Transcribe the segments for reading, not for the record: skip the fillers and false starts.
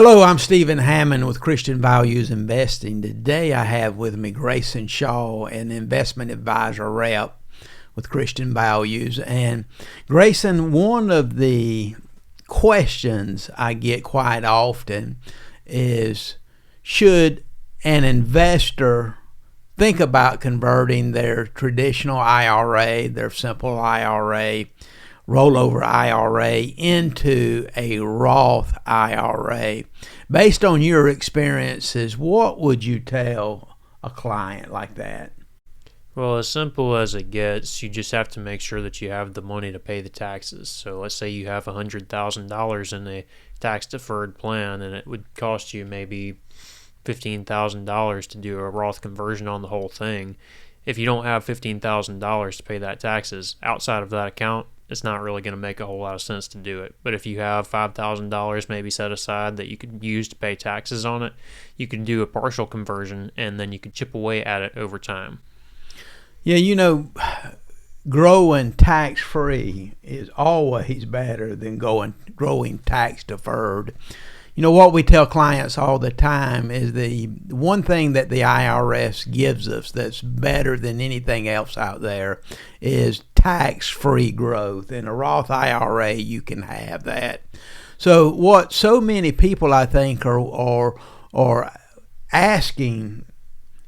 Hello, I'm Stephen Hammond with Christian Values Investing. Today I have with me Grayson Shaw, an investment advisor rep with Christian Values. And Grayson, one of the questions I get quite often is, should an investor think about converting their traditional IRA, their simple IRA, rollover IRA into a Roth IRA? Based on your experiences, what would you tell a client like that? Well, as simple as it gets, you just have to make sure that you have the money to pay the taxes. So let's say you have $100,000 in a tax-deferred plan, and it would cost you maybe $15,000 to do a Roth conversion on the whole thing. If you don't have $15,000 to pay that taxes outside of that account, it's not really going to make a whole lot of sense to do it. But if you have $5,000 maybe set aside that you could use to pay taxes on it, you could do a partial conversion, and then you could chip away at it over time. Yeah, growing tax-free is always better than growing tax-deferred. What we tell clients all the time is the one thing that the IRS gives us that's better than anything else out there is tax-free growth. In a Roth IRA, you can have that. So what so many people, I think, are asking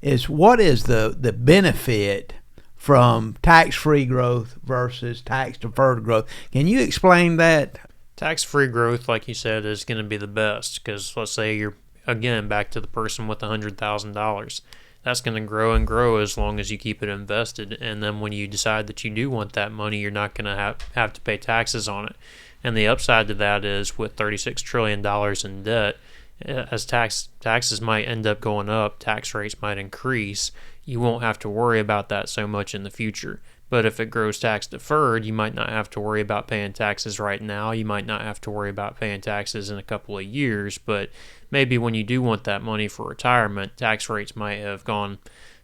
is, what is the benefit from tax-free growth versus tax-deferred growth? Can you explain that? Tax-free growth, like you said, is going to be the best because let's say you're, again, back to the person with $100,000. That's going to grow and grow as long as you keep it invested. And then when you decide that you do want that money, you're not going to have to pay taxes on it. And the upside to that is with $36 trillion in debt, as taxes might end up going up, tax rates might increase, you won't have to worry about that so much in the future. But if it grows tax deferred, you might not have to worry about paying taxes right now. You might not have to worry about paying taxes in a couple of years. But maybe when you do want that money for retirement, tax rates might have gone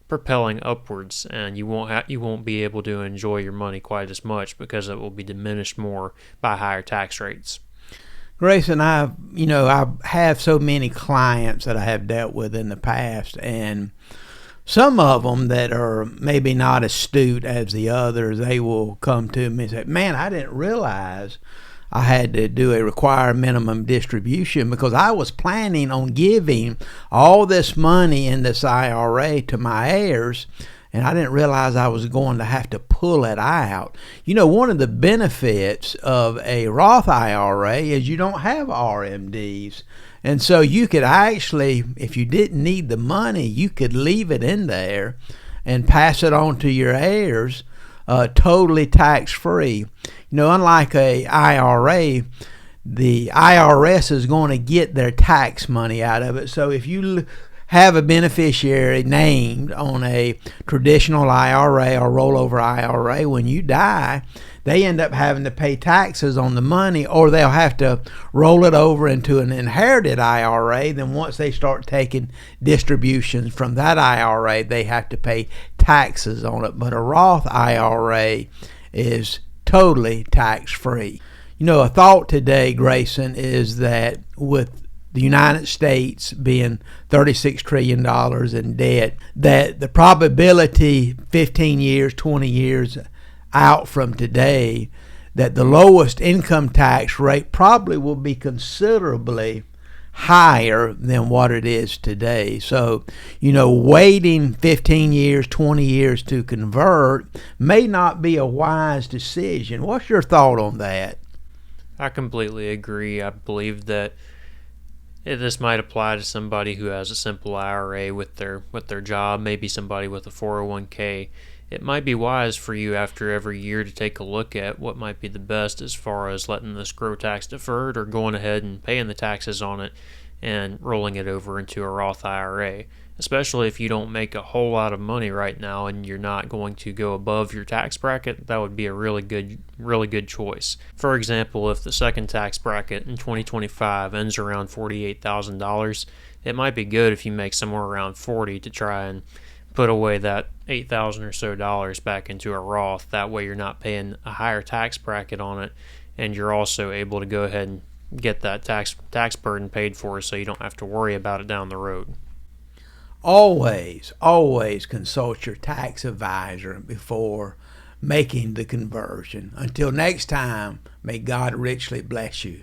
propelling upwards, and you won't be able to enjoy your money quite as much because it will be diminished more by higher tax rates. Grayson, I have so many clients that I have dealt with in the past, and some of them that are maybe not as astute as the others, they will come to me and say, man, I didn't realize I had to do a required minimum distribution because I was planning on giving all this money in this IRA to my heirs, and I didn't realize I was going to have to pull it out. One of the benefits of a Roth IRA is you don't have RMDs. And so you could actually, if you didn't need the money, you could leave it in there and pass it on to your heirs totally tax-free. Unlike a IRA, the IRS is going to get their tax money out of it. So if you have a beneficiary named on a traditional IRA or rollover IRA, when you die, they end up having to pay taxes on the money, or they'll have to roll it over into an inherited IRA. Then once they start taking distributions from that IRA, they have to pay taxes on it. But a Roth IRA is totally tax-free. A thought today, Grayson, is that with the United States being $36 trillion in debt, that the probability 15 years, 20 years out from today, that the lowest income tax rate probably will be considerably higher than what it is today. So, waiting 15 years, 20 years to convert may not be a wise decision. What's your thought on that? I completely agree. I believe that this might apply to somebody who has a simple IRA with their job, maybe somebody with a 401k. It might be wise for you after every year to take a look at what might be the best as far as letting this grow tax deferred or going ahead and paying the taxes on it and rolling it over into a Roth IRA, especially if you don't make a whole lot of money right now and you're not going to go above your tax bracket. That would be a really good choice. For example, if the second tax bracket in 2025 ends around $48,000, it might be good if you make somewhere around $40,000 to try and put away that $8,000 or so dollars back into a Roth. That way you're not paying a higher tax bracket on it, and you're also able to go ahead and get that tax burden paid for, so you don't have to worry about it down the road. Always, always consult your tax advisor before making the conversion. Until next time, may God richly bless you.